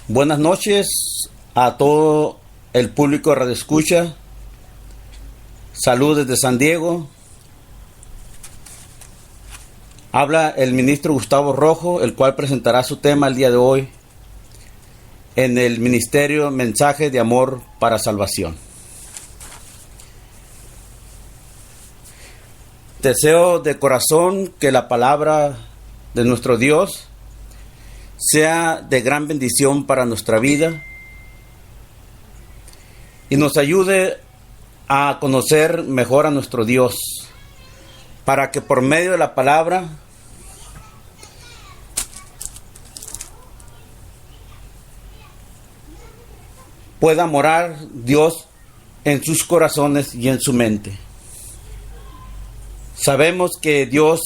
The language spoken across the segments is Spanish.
Buenas noches a todo el público de Radio Escucha. Saludos desde San Diego. Habla el ministro Gustavo Rojo, el cual presentará su tema el día de hoy en el ministerio Mensaje de Amor para Salvación. Deseo de corazón que la palabra de nuestro Dios sea de gran bendición para nuestra vida y nos ayude a conocer mejor a nuestro Dios, para que por medio de la palabra pueda morar Dios en sus corazones y en su mente. Sabemos que Dios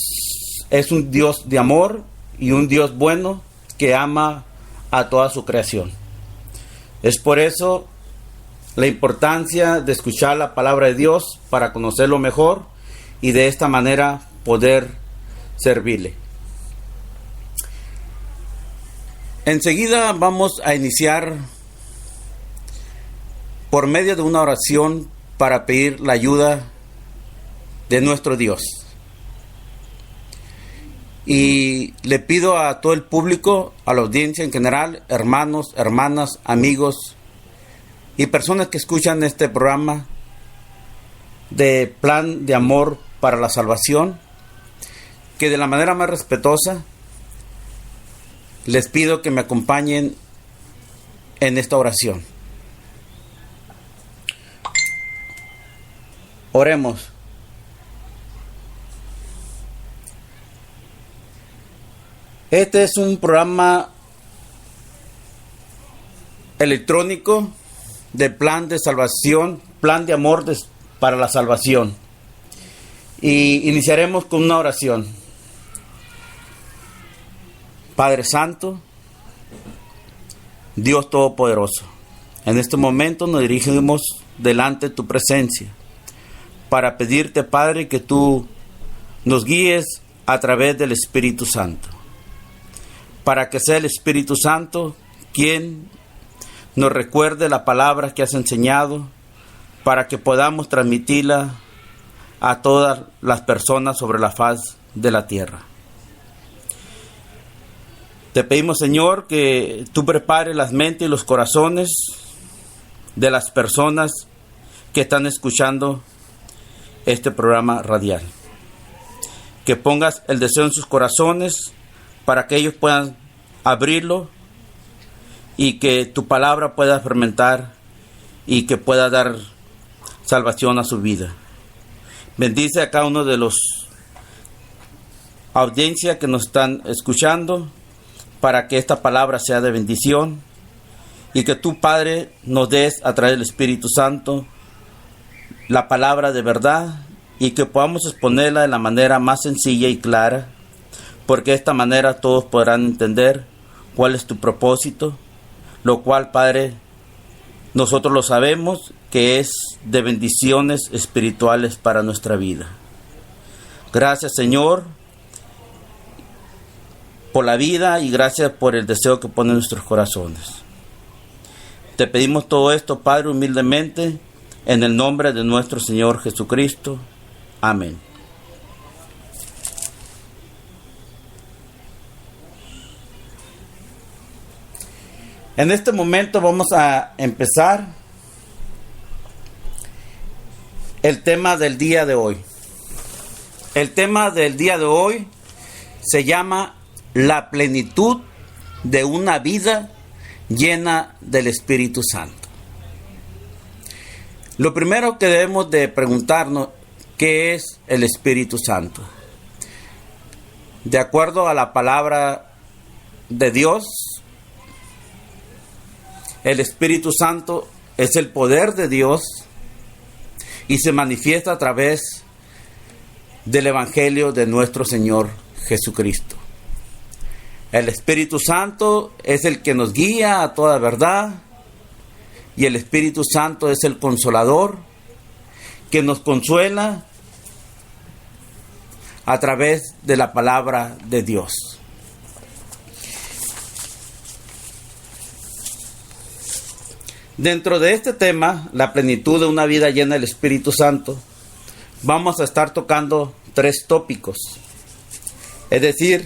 es un Dios de amor y un Dios bueno que ama a toda su creación. Es por eso la importancia de escuchar la palabra de Dios para conocerlo mejor y de esta manera poder servirle. Enseguida vamos a iniciar por medio de una oración para pedir la ayuda de nuestro Dios. Y le pido a todo el público, a la audiencia en general, hermanos, hermanas, amigos y personas que escuchan este programa de Plan de Amor para la Salvación, que de la manera más respetuosa les pido que me acompañen en esta oración. Oremos. Este es un programa electrónico de Plan de Salvación, Plan de Amor para la Salvación. Y iniciaremos con una oración. Padre Santo, Dios Todopoderoso, en este momento nos dirigimos delante de tu presencia para pedirte, Padre, que tú nos guíes a través del Espíritu Santo, para que sea el Espíritu Santo quien nos recuerde la palabra que has enseñado, para que podamos transmitirla a todas las personas sobre la faz de la tierra. Te pedimos, Señor, que tú prepares las mentes y los corazones de las personas que están escuchando este programa radial. Que pongas el deseo en sus corazones para que ellos puedan abrirlo y que tu palabra pueda fermentar y que pueda dar salvación a su vida. Bendice a cada uno de los audiencias que nos están escuchando para que esta palabra sea de bendición y que tú, Padre, nos des a través del Espíritu Santo la palabra de verdad y que podamos exponerla de la manera más sencilla y clara, porque de esta manera todos podrán entender cuál es tu propósito, lo cual, Padre, nosotros lo sabemos que es de bendiciones espirituales para nuestra vida. Gracias, Señor, por la vida y gracias por el deseo que pone en nuestros corazones. Te pedimos todo esto, Padre, humildemente, en el nombre de nuestro Señor Jesucristo. Amén. En este momento vamos a empezar el tema del día de hoy. El tema del día de hoy se llama la plenitud de una vida llena del Espíritu Santo. Lo primero que debemos de preguntarnos, ¿qué es el Espíritu Santo? De acuerdo a la palabra de Dios, el Espíritu Santo es el poder de Dios y se manifiesta a través del Evangelio de nuestro Señor Jesucristo. El Espíritu Santo es el que nos guía a toda verdad y el Espíritu Santo es el consolador que nos consuela a través de la palabra de Dios. Dentro de este tema, la plenitud de una vida llena del Espíritu Santo, vamos a estar tocando 3 tópicos. Es decir,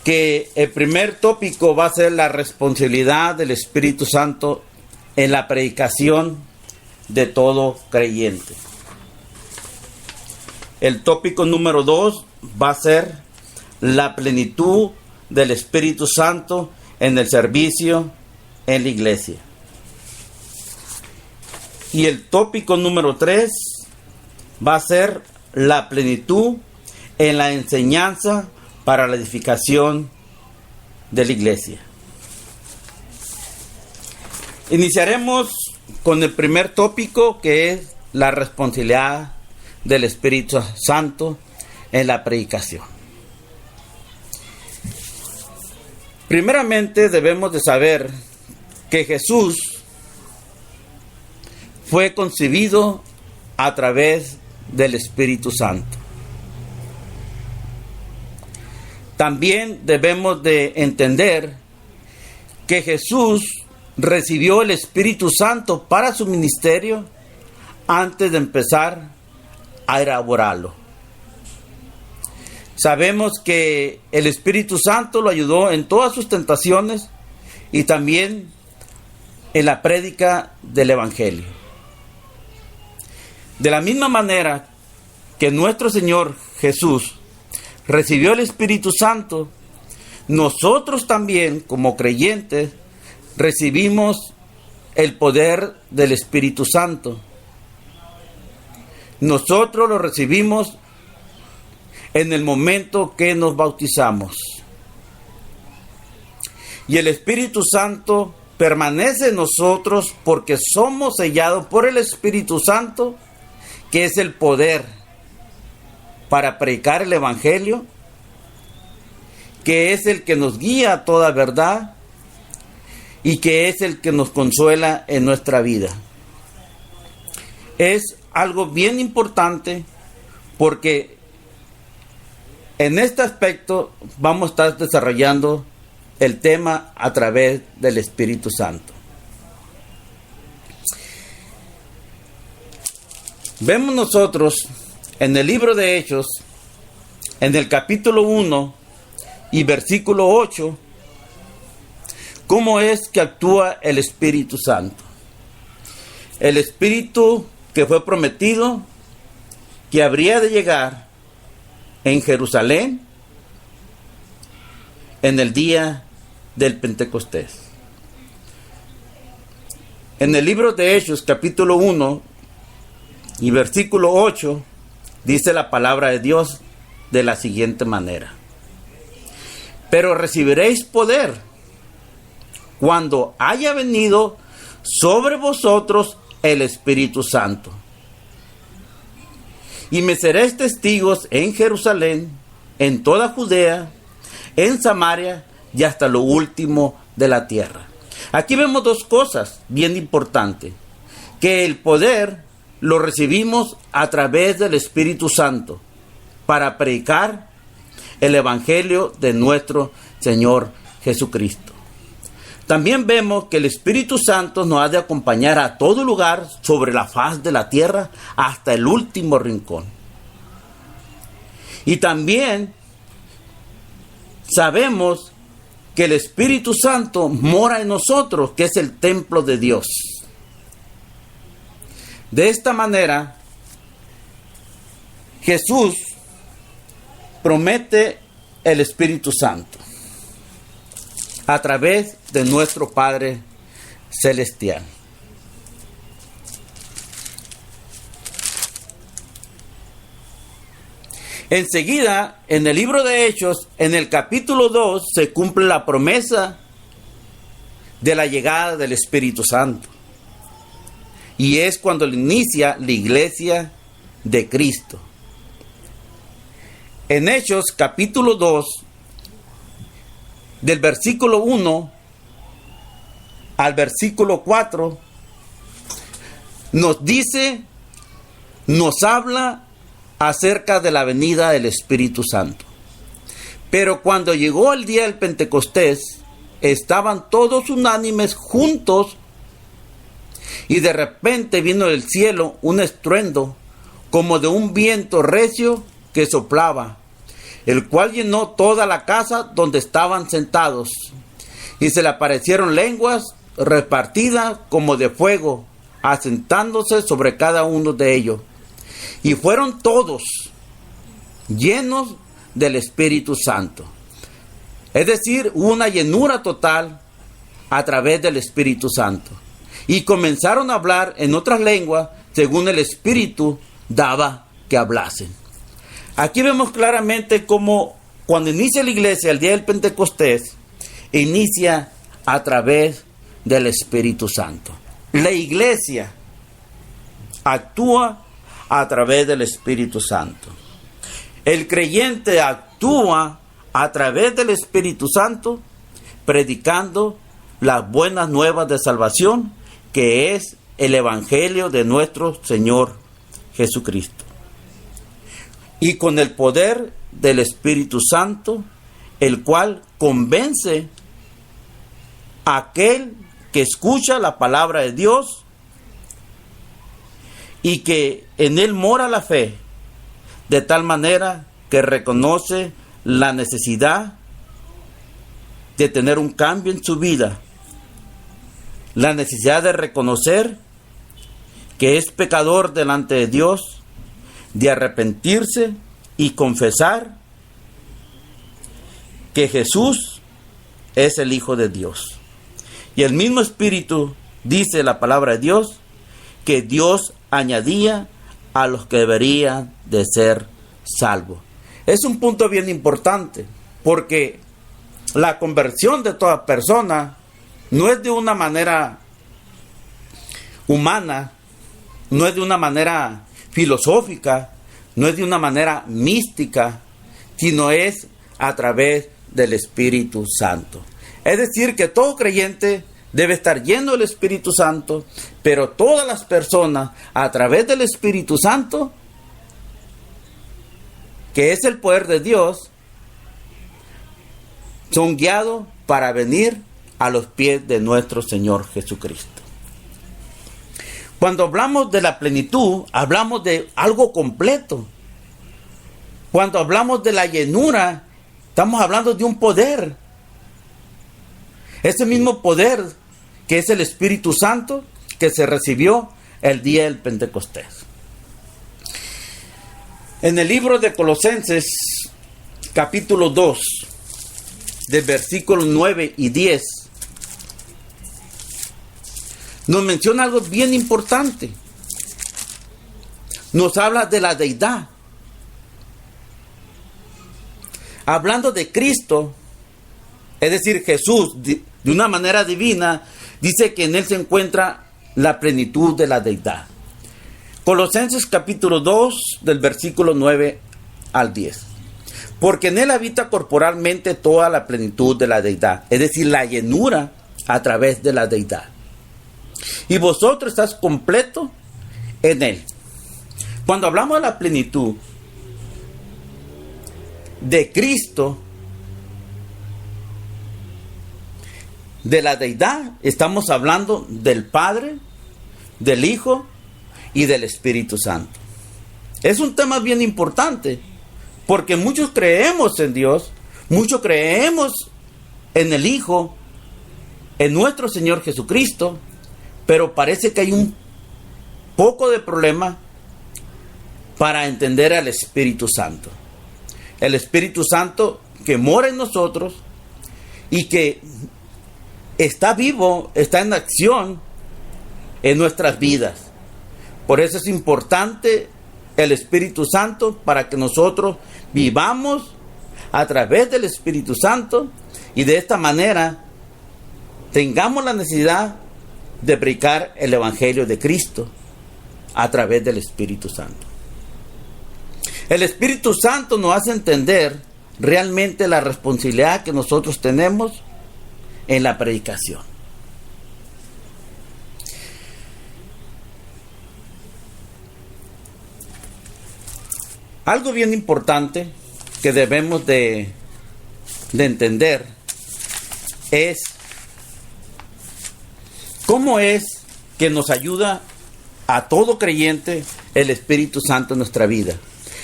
que el primer tópico va a ser la responsabilidad del Espíritu Santo en la predicación de todo creyente. El tópico número 2 va a ser la plenitud del Espíritu Santo en el servicio en la iglesia. Y el tópico número 3 va a ser la plenitud en la enseñanza para la edificación de la iglesia. Iniciaremos con el primer tópico, que es la responsabilidad del Espíritu Santo en la predicación. Primeramente debemos de saber que Jesús fue concebido a través del Espíritu Santo. También debemos de entender que Jesús recibió el Espíritu Santo para su ministerio antes de empezar a elaborarlo. Sabemos que el Espíritu Santo lo ayudó en todas sus tentaciones y también en la prédica del Evangelio. De la misma manera que nuestro Señor Jesús recibió el Espíritu Santo, nosotros también, como creyentes, recibimos el poder del Espíritu Santo. Nosotros lo recibimos en el momento que nos bautizamos. Y el Espíritu Santo permanece en nosotros porque somos sellados por el Espíritu Santo, que es el poder para predicar el Evangelio, que es el que nos guía a toda verdad y que es el que nos consuela en nuestra vida. Es algo bien importante porque en este aspecto vamos a estar desarrollando el tema a través del Espíritu Santo. Vemos nosotros en el libro de Hechos, en el capítulo 1 y versículo 8, cómo es que actúa el Espíritu Santo. El Espíritu que fue prometido que habría de llegar en Jerusalén en el día del Pentecostés. En el libro de Hechos, capítulo 1 y versículo 8, dice la palabra de Dios de la siguiente manera: pero recibiréis poder cuando haya venido sobre vosotros el Espíritu Santo. Y me seréis testigos en Jerusalén, en toda Judea, en Samaria y hasta lo último de la tierra. Aquí vemos 2 cosas bien importantes: que el poder lo recibimos a través del Espíritu Santo para predicar el Evangelio de nuestro Señor Jesucristo. También vemos que el Espíritu Santo nos ha de acompañar a todo lugar sobre la faz de la tierra hasta el último rincón. Y también sabemos que el Espíritu Santo mora en nosotros, que es el templo de Dios. De esta manera, Jesús promete el Espíritu Santo a través de nuestro Padre Celestial. Enseguida, en el libro de Hechos, en el capítulo 2, se cumple la promesa de la llegada del Espíritu Santo. Y es cuando inicia la iglesia de Cristo. En Hechos, capítulo 2, del versículo 1 al versículo 4, nos dice, nos habla acerca de la venida del Espíritu Santo. Pero cuando llegó el día del Pentecostés, estaban todos unánimes juntos y de repente vino del cielo un estruendo como de un viento recio que soplaba, el cual llenó toda la casa donde estaban sentados. Y se le aparecieron lenguas repartidas como de fuego, asentándose sobre cada uno de ellos. Y fueron todos llenos del Espíritu Santo. Es decir, hubo una llenura total a través del Espíritu Santo. Y comenzaron a hablar en otras lenguas según el Espíritu daba que hablasen. Aquí vemos claramente cómo cuando inicia la iglesia el día del Pentecostés, inicia a través del Espíritu Santo. La iglesia actúa a través del Espíritu Santo. El creyente actúa a través del Espíritu Santo, predicando las buenas nuevas de salvación, que es el Evangelio de nuestro Señor Jesucristo. Y con el poder del Espíritu Santo, el cual convence a aquel que escucha la palabra de Dios y que en él mora la fe, de tal manera que reconoce la necesidad de tener un cambio en su vida, la necesidad de reconocer que es pecador delante de Dios, de arrepentirse y confesar que Jesús es el Hijo de Dios. Y el mismo Espíritu dice la palabra de Dios que Dios añadía a los que deberían de ser salvos. Es un punto bien importante, porque la conversión de toda persona no es de una manera humana, no es de una manera filosófica, no es de una manera mística, sino es a través del Espíritu Santo. Es decir, que todo creyente debe estar lleno del Espíritu Santo, pero todas las personas a través del Espíritu Santo, que es el poder de Dios, son guiados para venir a los pies de nuestro Señor Jesucristo. Cuando hablamos de la plenitud, hablamos de algo completo. Cuando hablamos de la llenura, estamos hablando de un poder. Ese mismo poder que es el Espíritu Santo que se recibió el día del Pentecostés. En el libro de Colosenses, capítulo 2, del versículo 9 y 10, nos menciona algo bien importante. Nos habla de la deidad. Hablando de Cristo, es decir, Jesús, de una manera divina, dice que en él se encuentra la plenitud de la deidad. Colosenses capítulo 2, del versículo 9 al 10. Porque en él habita corporalmente toda la plenitud de la deidad, es decir, la llenura a través de la deidad. Y vosotros estáis completo en él. Cuando hablamos de la plenitud de Cristo, de la deidad, estamos hablando del Padre, del Hijo y del Espíritu Santo. Es un tema bien importante, porque muchos creemos en Dios, muchos creemos en el Hijo, en nuestro Señor Jesucristo, pero parece que hay un poco de problema para entender al Espíritu Santo. El Espíritu Santo que mora en nosotros y que está vivo, está en acción en nuestras vidas. Por eso es importante el Espíritu Santo, para que nosotros vivamos a través del Espíritu Santo y de esta manera tengamos la necesidad de predicar el Evangelio de Cristo a través del Espíritu Santo. El Espíritu Santo nos hace entender realmente la responsabilidad que nosotros tenemos en la predicación. Algo bien importante que debemos de de entender es cómo es que nos ayuda a todo creyente el Espíritu Santo en nuestra vida.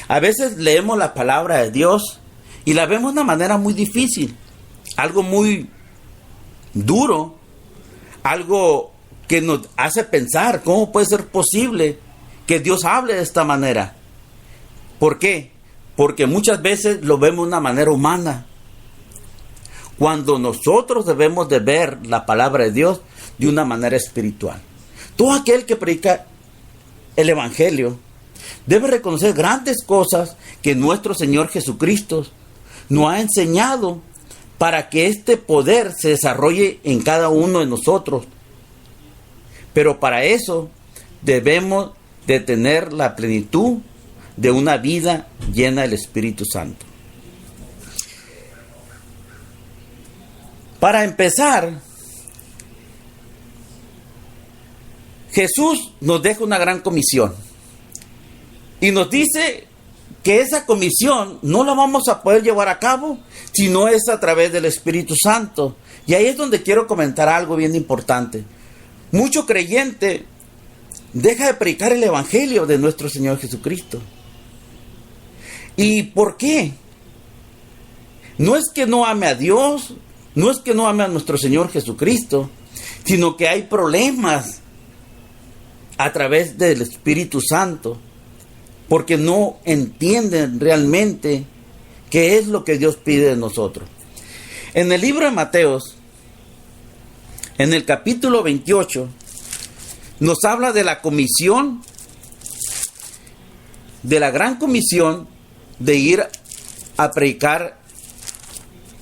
A veces leemos la palabra de Dios y la vemos de una manera muy difícil, algo muy duro, algo que nos hace pensar cómo puede ser posible que Dios hable de esta manera. ¿Por qué? Porque muchas veces lo vemos de una manera humana, cuando nosotros debemos de ver la palabra de Dios de una manera espiritual. Todo aquel que predica el Evangelio debe reconocer grandes cosas que nuestro Señor Jesucristo nos ha enseñado para que este poder se desarrolle en cada uno de nosotros. Pero para eso debemos de tener la plenitud de una vida llena del Espíritu Santo. Para empezar, Jesús nos deja una gran comisión y nos dice que esa comisión no la vamos a poder llevar a cabo si no es a través del Espíritu Santo. Y ahí es donde quiero comentar algo bien importante. Mucho creyente deja de predicar el Evangelio de nuestro Señor Jesucristo. ¿Y por qué? No es que no ame a Dios, no es que no ame a nuestro Señor Jesucristo, sino que hay problemas a través del Espíritu Santo, porque no entienden realmente qué es lo que Dios pide de nosotros. En el libro de Mateos, en el capítulo 28, nos habla de la comisión, de la gran comisión de ir a predicar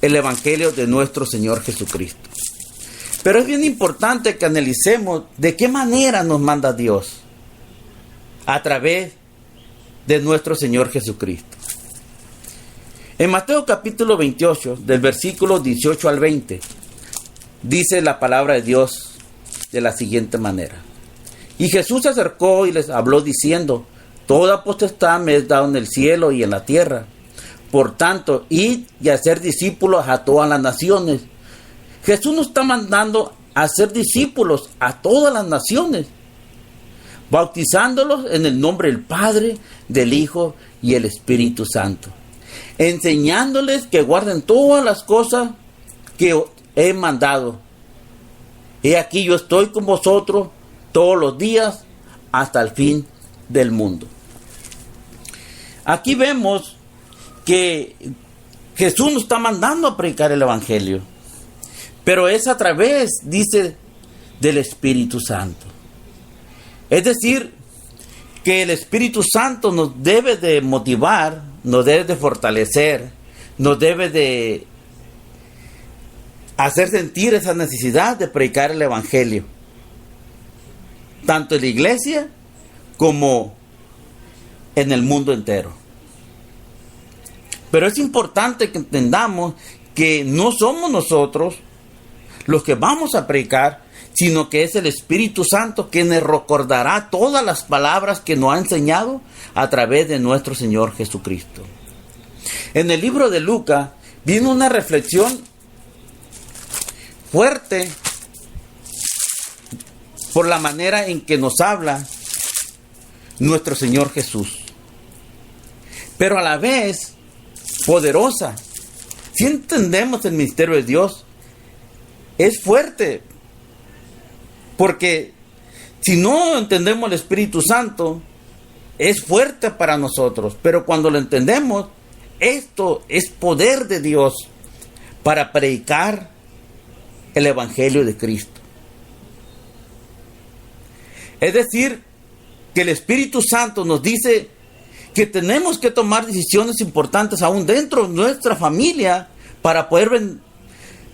el Evangelio de nuestro Señor Jesucristo. Pero es bien importante que analicemos de qué manera nos manda Dios a través de nuestro Señor Jesucristo. En Mateo capítulo 28, del versículo 18 al 20, dice la palabra de Dios de la siguiente manera. Y Jesús se acercó y les habló diciendo: toda potestad me es dada en el cielo y en la tierra. Por tanto, id y hacer discípulos a todas las naciones. Jesús nos está mandando a hacer discípulos a todas las naciones, bautizándolos en el nombre del Padre, del Hijo y el Espíritu Santo, enseñándoles que guarden todas las cosas que he mandado. He aquí yo estoy con vosotros todos los días hasta el fin del mundo. Aquí vemos que Jesús nos está mandando a predicar el Evangelio, pero es a través, dice, del Espíritu Santo. Es decir, que el Espíritu Santo nos debe de motivar, nos debe de fortalecer, nos debe de hacer sentir esa necesidad de predicar el Evangelio, tanto en la iglesia como en el mundo entero. Pero es importante que entendamos que no somos nosotros los que vamos a predicar, sino que es el Espíritu Santo quien nos recordará todas las palabras que nos ha enseñado a través de nuestro Señor Jesucristo. En el libro de Lucas viene una reflexión fuerte por la manera en que nos habla nuestro Señor Jesús, pero a la vez poderosa. Si entendemos el misterio de Dios, es fuerte, porque si no entendemos el Espíritu Santo, es fuerte para nosotros, pero cuando lo entendemos, esto es poder de Dios para predicar el Evangelio de Cristo. Es decir, que el Espíritu Santo nos dice que tenemos que tomar decisiones importantes aún dentro de nuestra familia para poder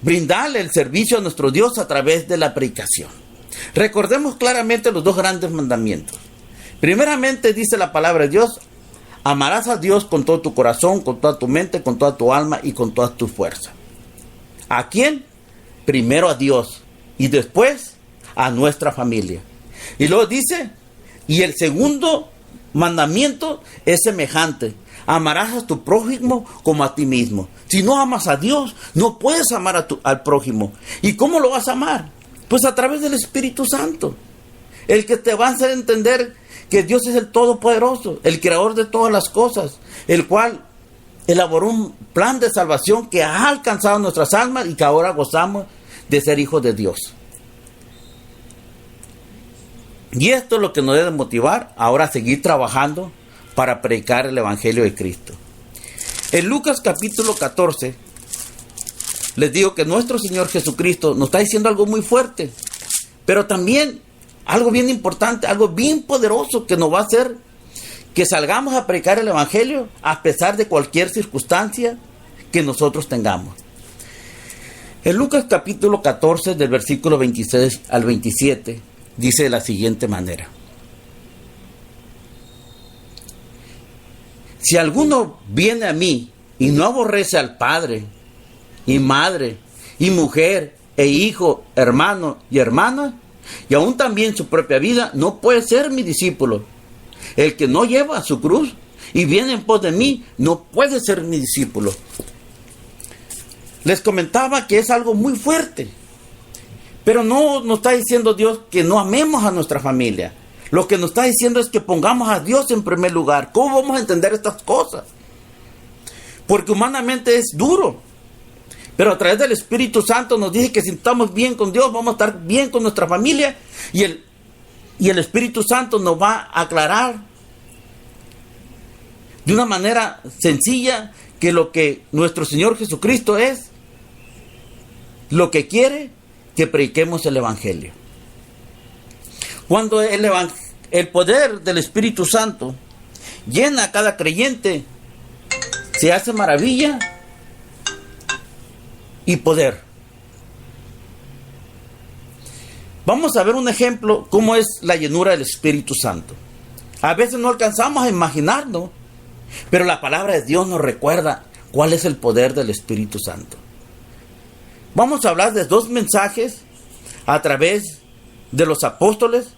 brindarle el servicio a nuestro Dios a través de la predicación. Recordemos claramente los dos grandes mandamientos. Primeramente dice la palabra de Dios: amarás a Dios con todo tu corazón, con toda tu mente, con toda tu alma y con toda tu fuerza. ¿A quién? Primero a Dios y después a nuestra familia. Y luego dice, y el segundo mandamiento es semejante: Amarás a tu prójimo como a ti mismo. Si no amas a Dios, no puedes amar al prójimo. ¿Y cómo lo vas a amar? Pues a través del Espíritu Santo. El que te va a hacer entender que Dios es el Todopoderoso, el Creador de todas las cosas, el cual elaboró un plan de salvación que ha alcanzado nuestras almas y que ahora gozamos de ser hijos de Dios. Y esto es lo que nos debe motivar ahora a seguir trabajando para predicar el Evangelio de Cristo. En Lucas capítulo 14, les digo que nuestro Señor Jesucristo nos está diciendo algo muy fuerte, pero también algo bien importante, algo bien poderoso que nos va a hacer que salgamos a predicar el Evangelio a pesar de cualquier circunstancia que nosotros tengamos. En Lucas capítulo 14, del versículo 26 al 27, dice de la siguiente manera: si alguno viene a mí y no aborrece al padre y madre y mujer e hijo, hermano y hermana, y aún también su propia vida, no puede ser mi discípulo. El que no lleva su cruz y viene en pos de mí, no puede ser mi discípulo. Les comentaba que es algo muy fuerte, pero no nos está diciendo Dios que no amemos a nuestra familia. Lo que nos está diciendo es que pongamos a Dios en primer lugar. ¿Cómo vamos a entender estas cosas? Porque humanamente es duro, pero a través del Espíritu Santo nos dice que si estamos bien con Dios, vamos a estar bien con nuestra familia, y el Espíritu Santo nos va a aclarar de una manera sencilla que lo que nuestro Señor Jesucristo es, lo que quiere que prediquemos el Evangelio. Cuando el poder del Espíritu Santo llena a cada creyente, se hace maravilla y poder. Vamos a ver un ejemplo cómo es la llenura del Espíritu Santo. A veces no alcanzamos a imaginarlo, pero la palabra de Dios nos recuerda cuál es el poder del Espíritu Santo. Vamos a hablar de dos mensajes a través de los apóstoles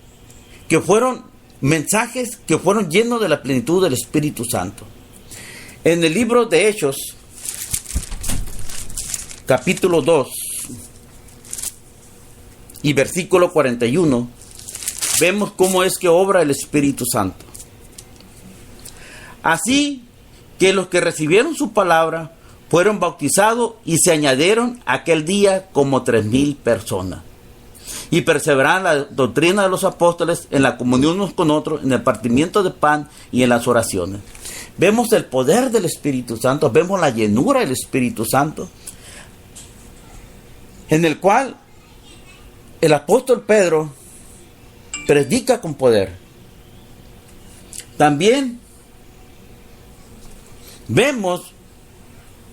que fueron mensajes que fueron llenos de la plenitud del Espíritu Santo. En el libro de Hechos, capítulo 2 y versículo 41, vemos cómo es que obra el Espíritu Santo. Así que los que recibieron su palabra fueron bautizados y se añadieron aquel día como 3,000 personas. Y perseveraron en la doctrina de los apóstoles, en la comunión unos con otros, en el partimiento de pan y en las oraciones. Vemos el poder del Espíritu Santo, vemos la llenura del Espíritu Santo, en el cual el apóstol Pedro predica con poder. También vemos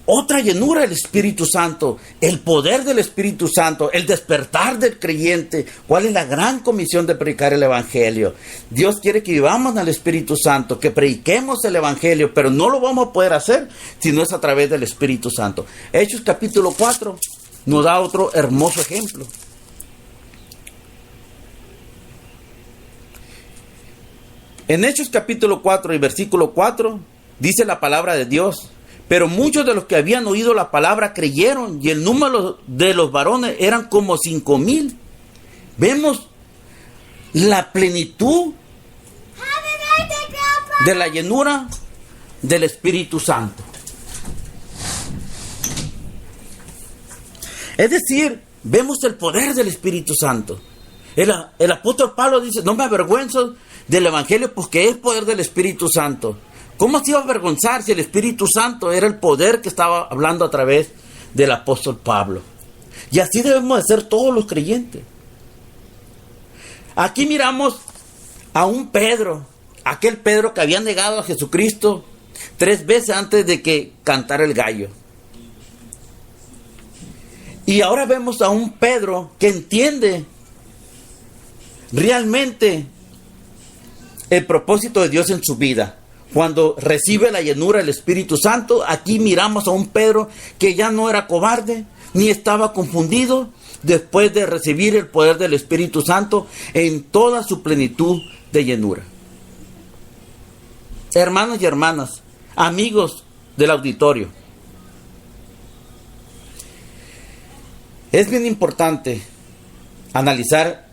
otra llenura del Espíritu Santo, el poder del Espíritu Santo, el despertar del creyente. ¿Cuál es la gran comisión de predicar el Evangelio? Dios quiere que vivamos al Espíritu Santo, que prediquemos el Evangelio, pero no lo vamos a poder hacer si no es a través del Espíritu Santo. Hechos capítulo 4 nos da otro hermoso ejemplo. En Hechos capítulo 4 y versículo 4 dice la palabra de Dios: pero muchos de los que habían oído la palabra creyeron, y el número de los varones eran como 5,000. Vemos la plenitud de la llenura del Espíritu Santo. Es decir, vemos el poder del Espíritu Santo. El apóstol Pablo dice: no me avergüenzo del Evangelio porque es poder del Espíritu Santo. ¿Cómo se iba a avergonzar si el Espíritu Santo era el poder que estaba hablando a través del apóstol Pablo? Y así debemos de ser todos los creyentes. Aquí miramos a un Pedro, aquel Pedro que había negado a Jesucristo 3 veces antes de que cantara el gallo. Y ahora vemos a un Pedro que entiende realmente el propósito de Dios en su vida. Cuando recibe la llenura del Espíritu Santo, aquí miramos a un Pedro que ya no era cobarde, ni estaba confundido, después de recibir el poder del Espíritu Santo en toda su plenitud de llenura. Hermanos y hermanas, Amigos del auditorio, es bien importante analizar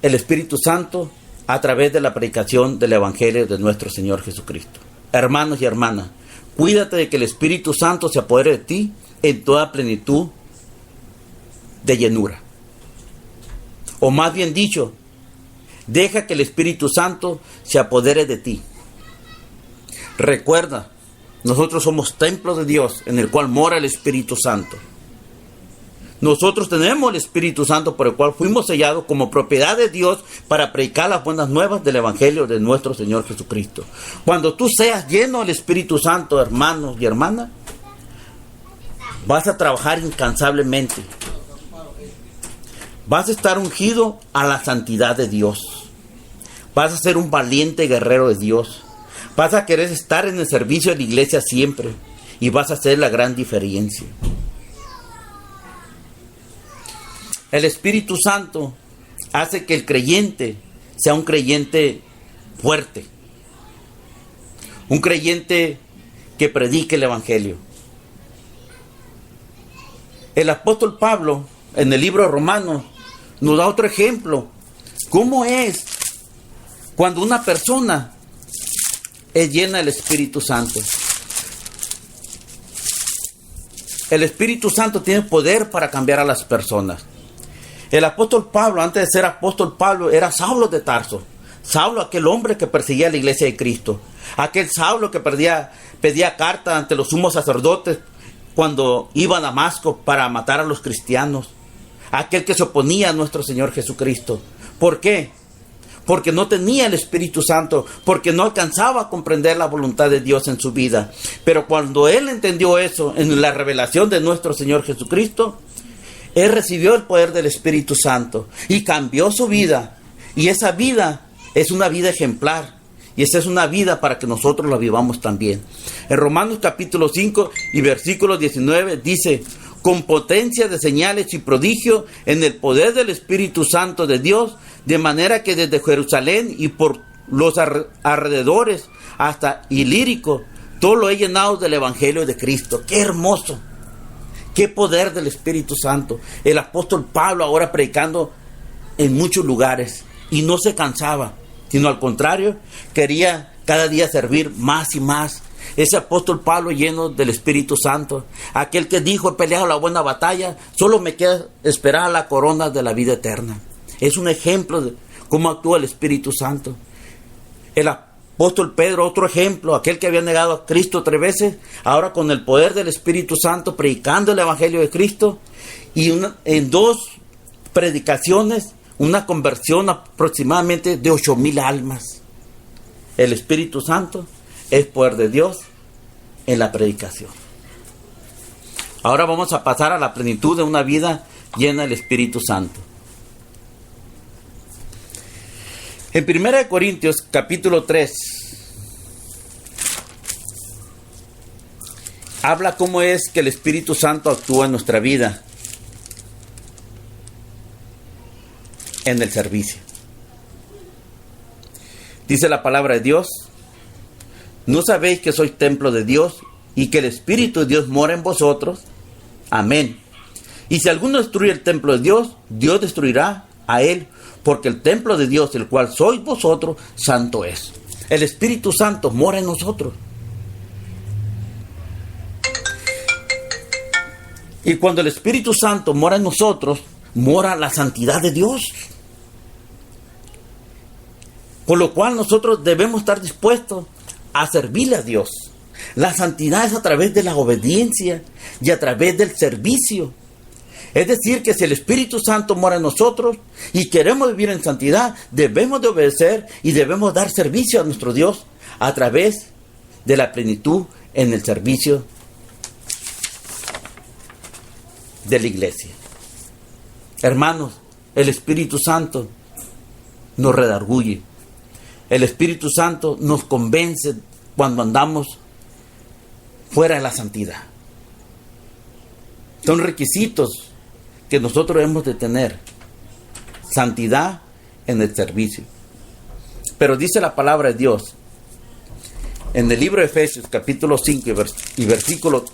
el Espíritu Santo a través de la predicación del Evangelio de nuestro Señor Jesucristo. Hermanos y hermanas, cuídate de que el Espíritu Santo se apodere de ti en toda plenitud de llenura. O más bien dicho, deja que el Espíritu Santo se apodere de ti. Recuerda, nosotros somos templo de Dios en el cual mora el Espíritu Santo. Nosotros tenemos el Espíritu Santo por el cual fuimos sellados como propiedad de Dios para predicar las buenas nuevas del Evangelio de nuestro Señor Jesucristo. Cuando tú seas lleno del Espíritu Santo, hermanos y hermanas, vas a trabajar incansablemente. Vas a estar ungido a la santidad de Dios. Vas a ser un valiente guerrero de Dios. Vas a querer estar en el servicio de la iglesia siempre. Y vas a hacer la gran diferencia. El Espíritu Santo hace que el creyente sea un creyente fuerte. Un creyente que predique el Evangelio. El apóstol Pablo, en el libro de Romanos, nos da otro ejemplo. ¿Cómo es cuando una persona es llena del Espíritu Santo? El Espíritu Santo tiene poder para cambiar a las personas. El apóstol Pablo, antes de ser apóstol Pablo, era Saulo de Tarso. Saulo, aquel hombre que perseguía a la iglesia de Cristo. Aquel Saulo que pedía carta ante los sumos sacerdotes cuando iba a Damasco para matar a los cristianos. Aquel que se oponía a nuestro Señor Jesucristo. ¿Por qué? Porque no tenía el Espíritu Santo, porque no alcanzaba a comprender la voluntad de Dios en su vida. Pero cuando él entendió eso en la revelación de nuestro Señor Jesucristo, él recibió el poder del Espíritu Santo y cambió su vida. Y esa vida es una vida ejemplar. Y esa es una vida para que nosotros la vivamos también. En Romanos capítulo 5 y versículo 19 dice: con potencia de señales y prodigio en el poder del Espíritu Santo de Dios, de manera que desde Jerusalén y por los alrededores hasta Ilírico, todo lo he llenado del Evangelio de Cristo. ¡Qué hermoso! ¡Qué poder del Espíritu Santo! El apóstol Pablo ahora predicando en muchos lugares y no se cansaba, sino al contrario, quería cada día servir más y más. Ese apóstol Pablo lleno del Espíritu Santo, aquel que dijo: he peleado la buena batalla, solo me queda esperar la corona de la vida eterna. Es un ejemplo de cómo actúa el Espíritu Santo. El apóstol Pedro, otro ejemplo, aquel que había negado a Cristo 3 veces, ahora con el poder del Espíritu Santo, predicando el Evangelio de Cristo, y en 2 predicaciones, una conversión aproximadamente de 8,000 almas. El Espíritu Santo es poder de Dios en la predicación. Ahora vamos a pasar a la plenitud de una vida llena del Espíritu Santo. En 1 Corintios capítulo 3 habla cómo es que el Espíritu Santo actúa en nuestra vida en el servicio. Dice la palabra de Dios: ¿no sabéis que sois templo de Dios y que el Espíritu de Dios mora en vosotros? Amén. Y si alguno destruye el templo de Dios, Dios destruirá a él, porque el templo de Dios, el cual sois vosotros, santo es. El Espíritu Santo mora en nosotros. Y cuando el Espíritu Santo mora en nosotros, mora la santidad de Dios. Por lo cual nosotros debemos estar dispuestos a servirle a Dios. La santidad es a través de la obediencia y a través del servicio. Es decir, que si el Espíritu Santo mora en nosotros y queremos vivir en santidad, debemos de obedecer y debemos dar servicio a nuestro Dios a través de la plenitud en el servicio de la iglesia. Hermanos, el Espíritu Santo nos redarguye. El Espíritu Santo nos convence cuando andamos fuera de la santidad. Son requisitos que nosotros hemos de tener. Santidad en el servicio. Pero dice la palabra de Dios en el libro de Efesios capítulo 5 y versículo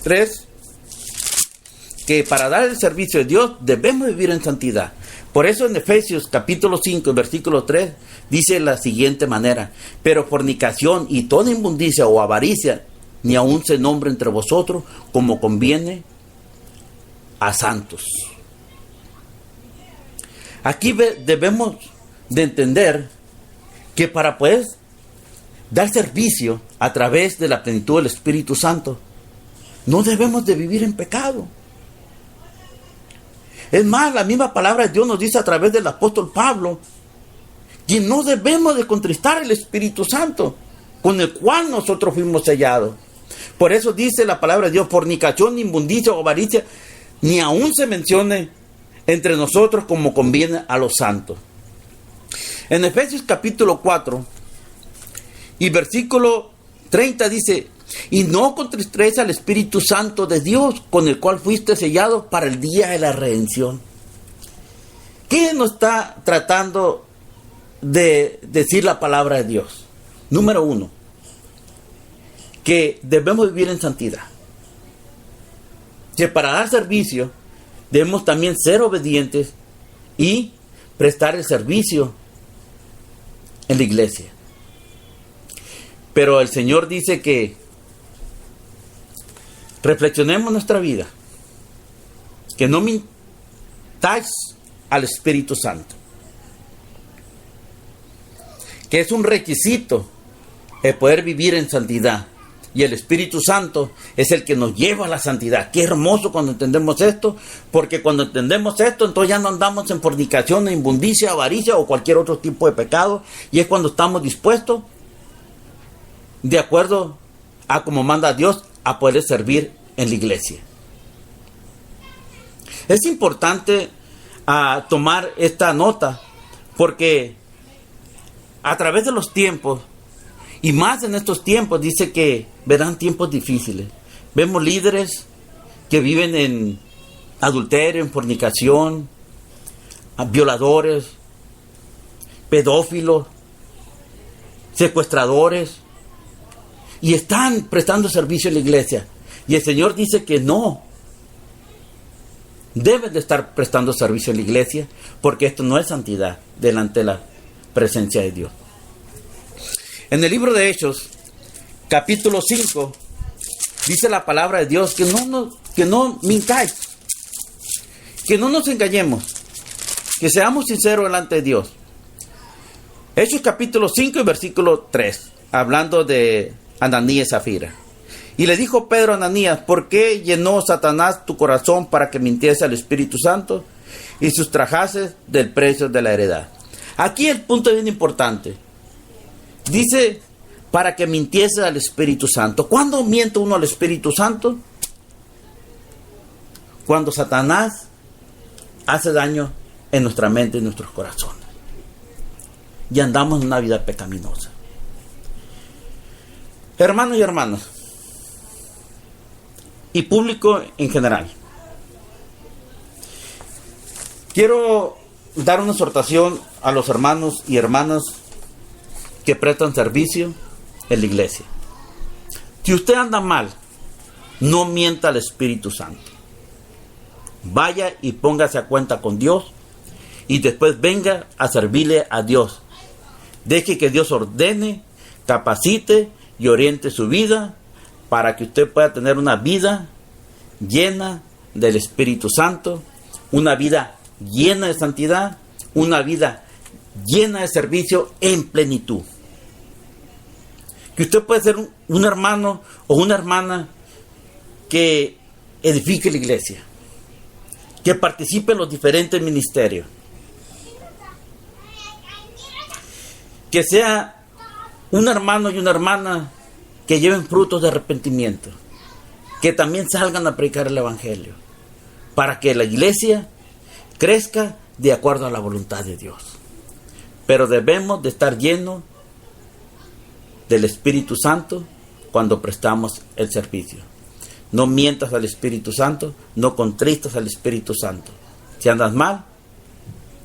3, que para dar el servicio de Dios debemos vivir en santidad. Por eso en Efesios capítulo 5 y versículo 3 dice de la siguiente manera: pero fornicación y toda inmundicia o avaricia ni aun se nombre entre vosotros, como conviene a santos. Aquí debemos de entender que para poder dar servicio a través de la plenitud del Espíritu Santo, no debemos de vivir en pecado. Es más, la misma palabra de Dios nos dice a través del apóstol Pablo que no debemos de contristar el Espíritu Santo, con el cual nosotros fuimos sellados. Por eso dice la palabra de Dios: fornicación, inmundicia o avaricia, ni aún se mencione entre nosotros, como conviene a los santos. En Efesios capítulo 4 y versículo 30 dice: y no contristéis al Espíritu Santo de Dios, con el cual fuiste sellados para el día de la redención. ¿Qué nos está tratando de decir la palabra de Dios? Número 1, que debemos vivir en santidad. Que para dar servicio debemos también ser obedientes y prestar el servicio en la iglesia. Pero el Señor dice que reflexionemos nuestra vida, que no mintáis al Espíritu Santo, que es un requisito el poder vivir en santidad, y el Espíritu Santo es el que nos lleva a la santidad. Qué hermoso cuando entendemos esto, porque cuando entendemos esto, entonces ya no andamos en fornicación, inmundicia, avaricia o cualquier otro tipo de pecado, y es cuando estamos dispuestos, de acuerdo a como manda Dios, a poder servir en la iglesia. Es importante tomar esta nota, porque a través de los tiempos, y más en estos tiempos, dice que verán tiempos difíciles. Vemos líderes que viven en adulterio, en fornicación, violadores, pedófilos, secuestradores, y están prestando servicio en la iglesia. Y el Señor dice que no deben de estar prestando servicio en la iglesia, porque esto no es santidad delante de la presencia de Dios. En el libro de Hechos, capítulo 5, dice la palabra de Dios que no mintáis, que no nos engañemos, que seamos sinceros delante de Dios. Hechos capítulo 5 y versículo 3, hablando de Ananías y Zafira. Y le dijo Pedro a Ananías: ¿por qué llenó Satanás tu corazón para que mintiese al Espíritu Santo y sustrajases del precio de la heredad? Aquí el punto es bien importante. Dice, para que mintiese al Espíritu Santo. ¿Cuándo miente uno al Espíritu Santo? Cuando Satanás hace daño en nuestra mente y en nuestros corazones, y andamos en una vida pecaminosa. Hermanos y hermanas, y público en general, quiero dar una exhortación a los hermanos y hermanas que prestan servicio en la iglesia. Si usted anda mal, no mienta al Espíritu Santo. Vaya y póngase a cuenta con Dios, y después venga a servirle a Dios. Deje que Dios ordene, capacite y oriente su vida, para que usted pueda tener una vida llena del Espíritu Santo, una vida llena de santidad, una vida llena de servicio en plenitud. Que usted puede ser un hermano o una hermana que edifique la iglesia, que participe en los diferentes ministerios, que sea un hermano y una hermana que lleven frutos de arrepentimiento, que también salgan a predicar el Evangelio, para que la iglesia crezca de acuerdo a la voluntad de Dios. Pero debemos de estar llenos del Espíritu Santo cuando prestamos el servicio. No mientas al Espíritu Santo, no contristas al Espíritu Santo. Si andas mal,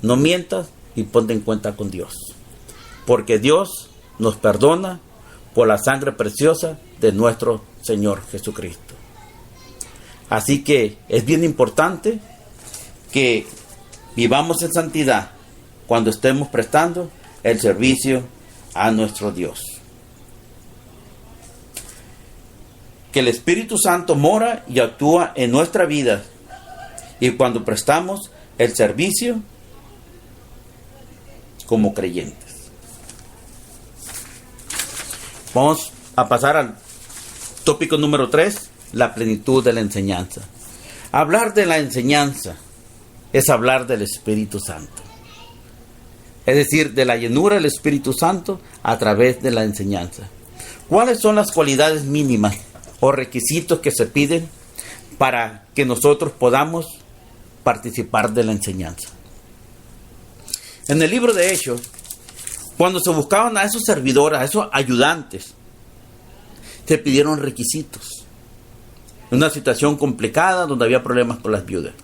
no mientas y ponte en cuenta con Dios, porque Dios nos perdona, por la sangre preciosa de nuestro Señor Jesucristo. Así que es bien importante que vivamos en santidad cuando estemos prestando el servicio a nuestro Dios. Que el Espíritu Santo mora y actúa en nuestra vida, y cuando prestamos el servicio como creyentes. Vamos a pasar al tópico número 3, la plenitud de la enseñanza. Hablar de la enseñanza es hablar del Espíritu Santo. Es decir, de la llenura del Espíritu Santo a través de la enseñanza. ¿Cuáles son las cualidades mínimas o requisitos que se piden para que nosotros podamos participar de la enseñanza? En el libro de Hechos, cuando se buscaban a esos servidores, a esos ayudantes, se pidieron requisitos. Una situación complicada donde había problemas con las viudas.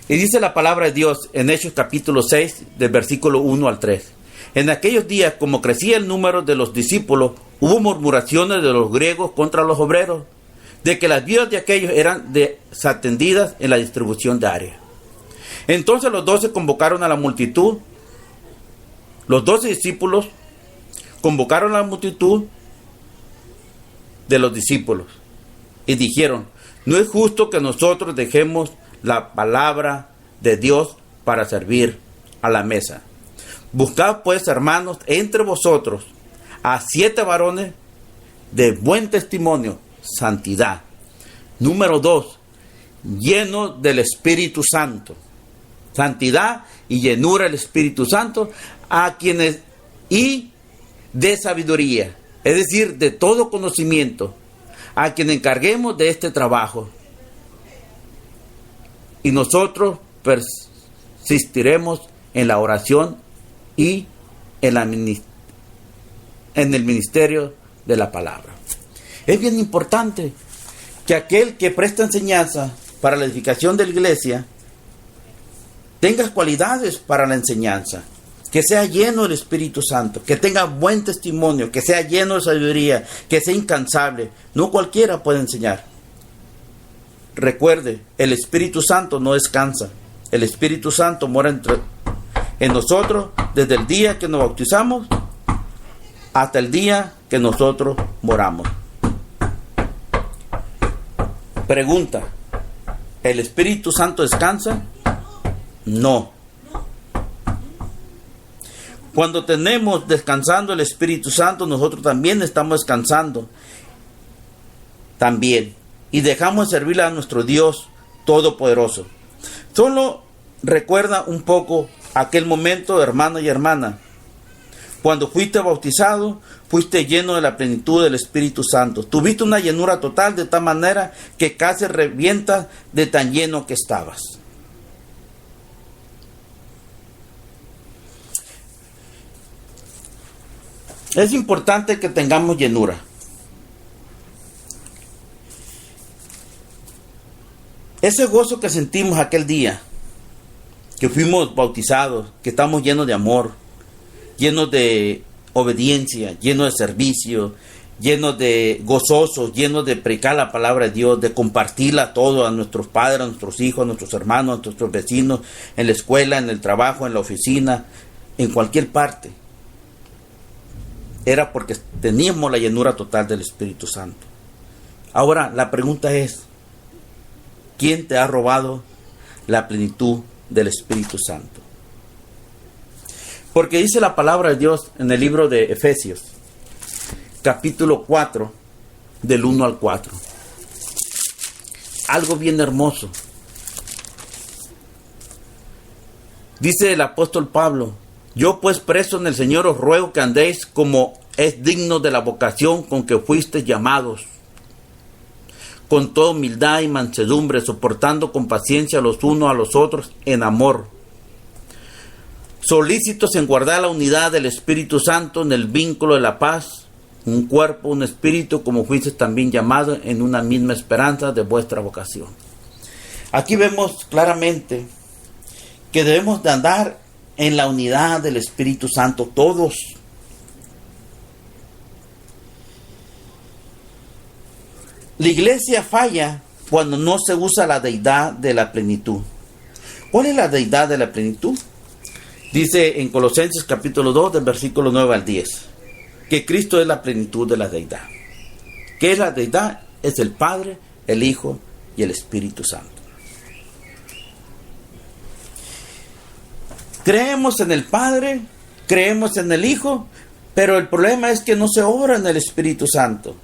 Y dice la palabra de Dios en Hechos capítulo 6, del versículo 1 al 3. En aquellos días, como crecía el número de los discípulos, hubo murmuraciones de los griegos contra los obreros, de que las viudas de aquellos eran desatendidas en la distribución de áreas. Entonces los 12 convocaron a la multitud. Los 12 discípulos convocaron a la multitud de los discípulos y dijeron: no es justo que nosotros dejemos la palabra de Dios para servir a la mesa. Buscad pues, hermanos, entre vosotros a 7 varones de buen testimonio, santidad. Número 2, llenos del Espíritu Santo. Santidad y llenura del Espíritu Santo, a quienes y de sabiduría, es decir, de todo conocimiento, a quienes encarguemos de este trabajo. Y nosotros persistiremos en la oración y en el ministerio de la palabra. Es bien importante que aquel que presta enseñanza para la edificación de la iglesia tenga cualidades para la enseñanza, que sea lleno del Espíritu Santo, que tenga buen testimonio, que sea lleno de sabiduría, que sea incansable. No cualquiera puede enseñar. Recuerde, el Espíritu Santo no descansa. El Espíritu Santo mora en nosotros desde el día que nos bautizamos hasta el día que nosotros moramos. Pregunta: ¿el Espíritu Santo descansa? No. Cuando tenemos descansando el Espíritu Santo, nosotros también estamos descansando. También. Y dejamos de servirle a nuestro Dios Todopoderoso. Solo recuerda un poco aquel momento, hermano y hermana. Cuando fuiste bautizado, fuiste lleno de la plenitud del Espíritu Santo. Tuviste una llenura total de tal manera que casi revientas de tan lleno que estabas. Es importante que tengamos llenura. Ese gozo que sentimos aquel día, que fuimos bautizados, que estamos llenos de amor, llenos de obediencia, llenos de servicio, llenos de gozosos, llenos de predicar la palabra de Dios, de compartirla a todos, a nuestros padres, a nuestros hijos, a nuestros hermanos, a nuestros vecinos, en la escuela, en el trabajo, en la oficina, en cualquier parte. Era porque teníamos la llenura total del Espíritu Santo. Ahora, la pregunta es: ¿quién te ha robado la plenitud del Espíritu Santo? Porque dice la palabra de Dios en el libro de Efesios, capítulo 4, del 1 al 4. Algo bien hermoso. Dice el apóstol Pablo: yo pues preso en el Señor os ruego que andéis como es digno de la vocación con que fuisteis llamados, con toda humildad y mansedumbre, soportando con paciencia los unos a los otros en amor, solícitos en guardar la unidad del Espíritu Santo en el vínculo de la paz, un cuerpo, un espíritu, como fuisteis también llamados en una misma esperanza de vuestra vocación. Aquí vemos claramente que debemos de andar en la unidad del Espíritu Santo todos. La iglesia falla cuando no se usa la deidad de la plenitud. ¿Cuál es la deidad de la plenitud? Dice en Colosenses capítulo 2, del versículo 9 al 10, que Cristo es la plenitud de la deidad. ¿Qué es la deidad? Es el Padre, el Hijo y el Espíritu Santo. Creemos en el Padre, creemos en el Hijo, pero el problema es que no se obra en el Espíritu Santo.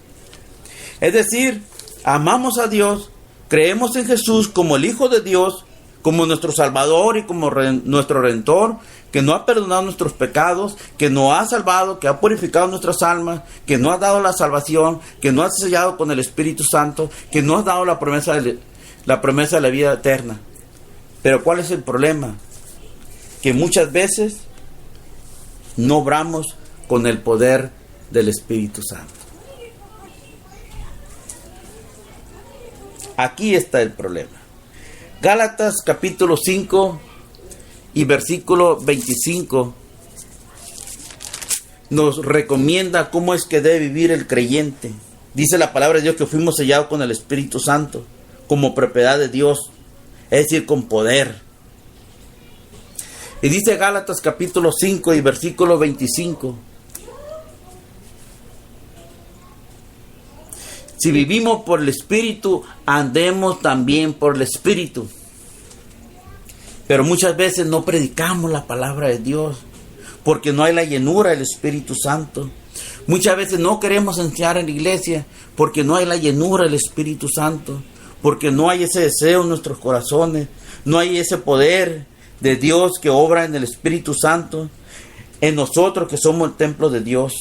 Es decir, amamos a Dios, creemos en Jesús como el Hijo de Dios, como nuestro Salvador y como nuestro Redentor, que nos ha perdonado nuestros pecados, que nos ha salvado, que ha purificado nuestras almas, que nos ha dado la salvación, que nos ha sellado con el Espíritu Santo, que nos ha dado la promesa de la vida eterna. Pero ¿cuál es el problema? Que muchas veces no obramos con el poder del Espíritu Santo. Aquí está el problema. Gálatas capítulo 5 y versículo 25 nos recomienda cómo es que debe vivir el creyente. Dice la palabra de Dios que fuimos sellados con el Espíritu Santo como propiedad de Dios, es decir, con poder. Y dice Gálatas capítulo 5 y versículo 25: si vivimos por el Espíritu, andemos también por el Espíritu. Pero muchas veces no predicamos la palabra de Dios porque no hay la llenura del Espíritu Santo. Muchas veces no queremos enseñar en la iglesia porque no hay la llenura del Espíritu Santo, porque no hay ese deseo en nuestros corazones, no hay ese poder de Dios que obra en el Espíritu Santo, en nosotros que somos el templo de Dios.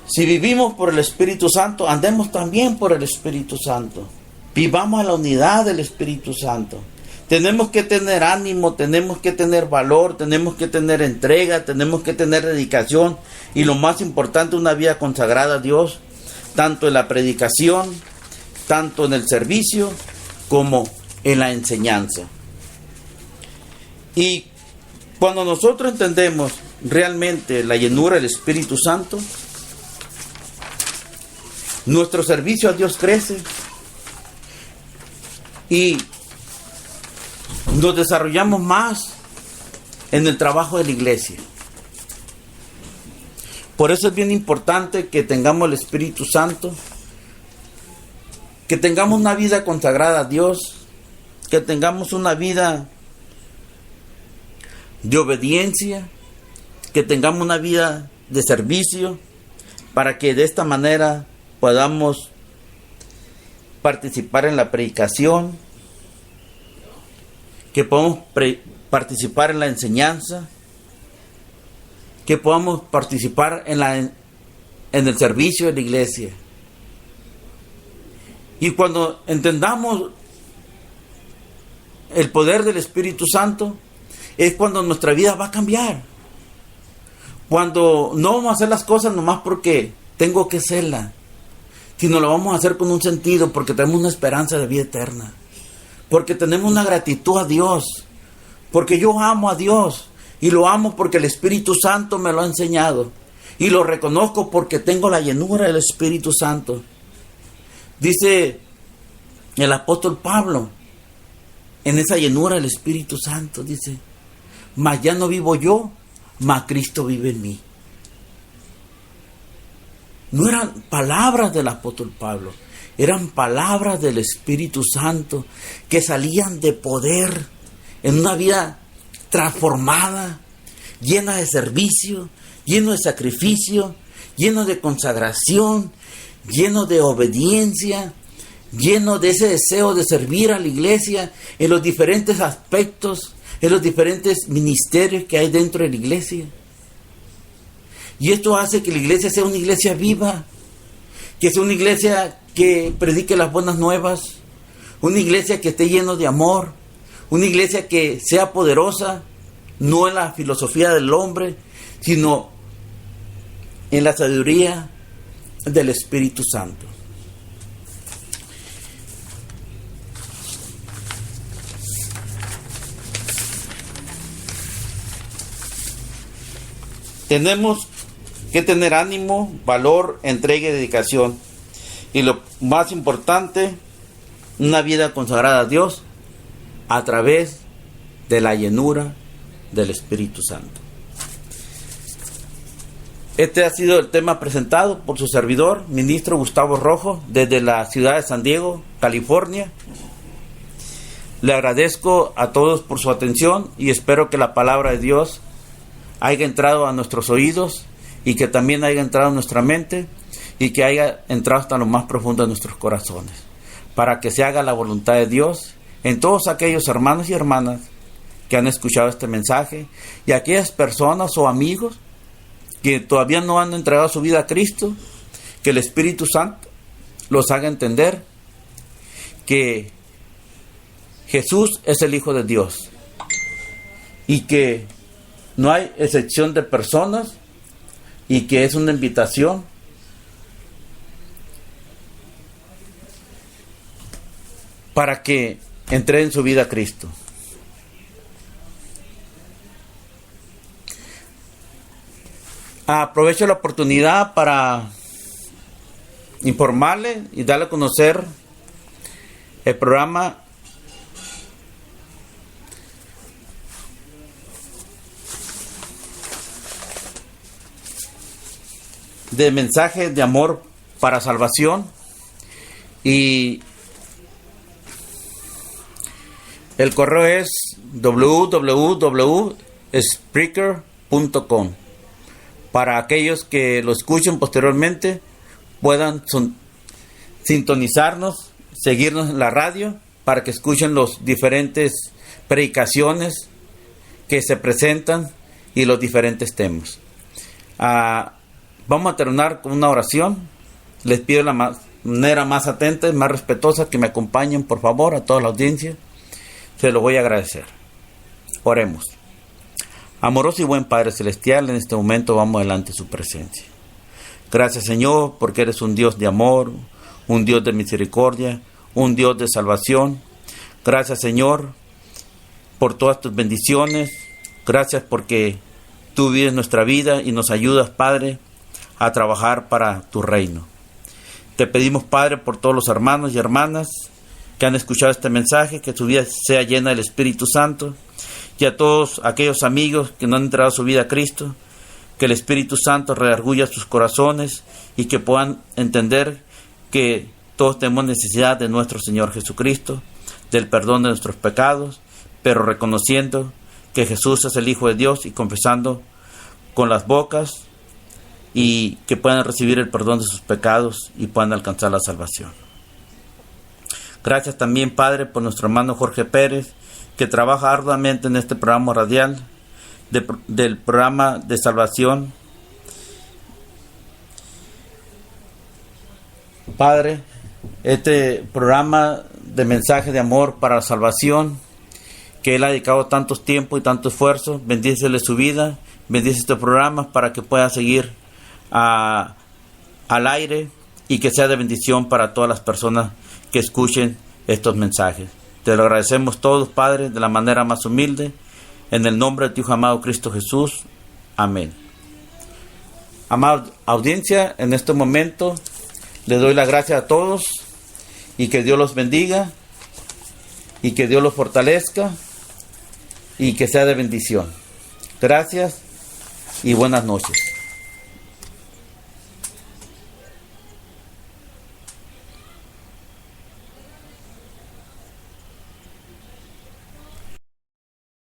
Si vivimos por el Espíritu Santo, andemos también por el Espíritu Santo. Vivamos a la unidad del Espíritu Santo. Tenemos que tener ánimo, tenemos que tener valor, tenemos que tener entrega, tenemos que tener dedicación y lo más importante, una vida consagrada a Dios, tanto en la predicación, tanto en el servicio, como en la enseñanza. Y cuando nosotros entendemos realmente la llenura del Espíritu Santo, nuestro servicio a Dios crece y nos desarrollamos más en el trabajo de la iglesia. Por eso es bien importante que tengamos el Espíritu Santo, que tengamos una vida consagrada a Dios, que tengamos una vida de obediencia, que tengamos una vida de servicio, para que de esta manera podamos participar en la predicación, que podamos participar en la enseñanza, que podamos participar en el servicio de la iglesia. Y cuando entendamos el poder del Espíritu Santo, es cuando nuestra vida va a cambiar. Cuando no vamos a hacer las cosas nomás porque tengo que hacerlas, sino lo vamos a hacer con un sentido, porque tenemos una esperanza de vida eterna, porque tenemos una gratitud a Dios, porque yo amo a Dios y lo amo porque el Espíritu Santo me lo ha enseñado y lo reconozco porque tengo la llenura del Espíritu Santo. Dice el apóstol Pablo, en esa llenura del Espíritu Santo, dice: mas ya no vivo yo, mas Cristo vive en mí. No eran palabras del apóstol Pablo, eran palabras del Espíritu Santo que salían de poder en una vida transformada, llena de servicio, lleno de sacrificio, lleno de consagración, lleno de obediencia, lleno de ese deseo de servir a la iglesia en los diferentes aspectos, en los diferentes ministerios que hay dentro de la iglesia. Y esto hace que la iglesia sea una iglesia viva, que sea una iglesia que predique las buenas nuevas, una iglesia que esté lleno de amor, una iglesia que sea poderosa, no en la filosofía del hombre, sino en la sabiduría del Espíritu Santo. Tenemos que tener ánimo, valor, entrega y dedicación. Y lo más importante, una vida consagrada a Dios a través de la llenura del Espíritu Santo. Este ha sido el tema presentado por su servidor, ministro Gustavo Rojo, desde la ciudad de San Diego, California. Le agradezco a todos por su atención y espero que la palabra de Dios haya entrado a nuestros oídos y que también haya entrado en nuestra mente y que haya entrado hasta lo más profundo de nuestros corazones, para que se haga la voluntad de Dios en todos aquellos hermanos y hermanas que han escuchado este mensaje y aquellas personas o amigos que todavía no han entregado su vida a Cristo, que el Espíritu Santo los haga entender que Jesús es el Hijo de Dios y que no hay excepción de personas y que es una invitación para que entreguen su vida a Cristo. Aprovecho la oportunidad para informarle y darle a conocer el programa de mensajes de amor para salvación, y el correo es www.spreaker.com. Para aquellos que lo escuchen posteriormente puedan sintonizarnos, seguirnos en la radio para que escuchen los diferentes predicaciones que se presentan y los diferentes temas. Vamos a terminar con una oración. Les pido de la manera más atenta y más respetuosa que me acompañen, por favor, a toda la audiencia. Se lo voy a agradecer. Oremos. Amoroso y buen Padre Celestial, en este momento vamos delante de su presencia. Gracias, Señor, porque eres un Dios de amor, un Dios de misericordia, un Dios de salvación. Gracias, Señor, por todas tus bendiciones. Gracias porque tú vives nuestra vida y nos ayudas, Padre, a trabajar para tu reino. Te pedimos, Padre, por todos los hermanos y hermanas que han escuchado este mensaje, que su vida sea llena del Espíritu Santo, y a todos aquellos amigos que no han entregado su vida a Cristo, que el Espíritu Santo redarguya sus corazones y que puedan entender que todos tenemos necesidad de nuestro Señor Jesucristo, del perdón de nuestros pecados, pero reconociendo que Jesús es el Hijo de Dios y confesando con las bocas, y que puedan recibir el perdón de sus pecados y puedan alcanzar la salvación. Gracias también, Padre, por nuestro hermano Jorge Pérez, que trabaja arduamente en este programa radial del programa de salvación. Padre, este programa de mensaje de amor para la salvación, que él ha dedicado tanto tiempo y tanto esfuerzo, bendícele su vida, bendice este programa para que pueda seguir al aire y que sea de bendición para todas las personas que escuchen estos mensajes. Te lo agradecemos todos, Padre, de la manera más humilde, en el nombre de tu Hijo amado Cristo Jesús. Amén. Amada audiencia, en este momento le doy las gracias a todos y que Dios los bendiga y que Dios los fortalezca y que sea de bendición. Gracias y buenas noches.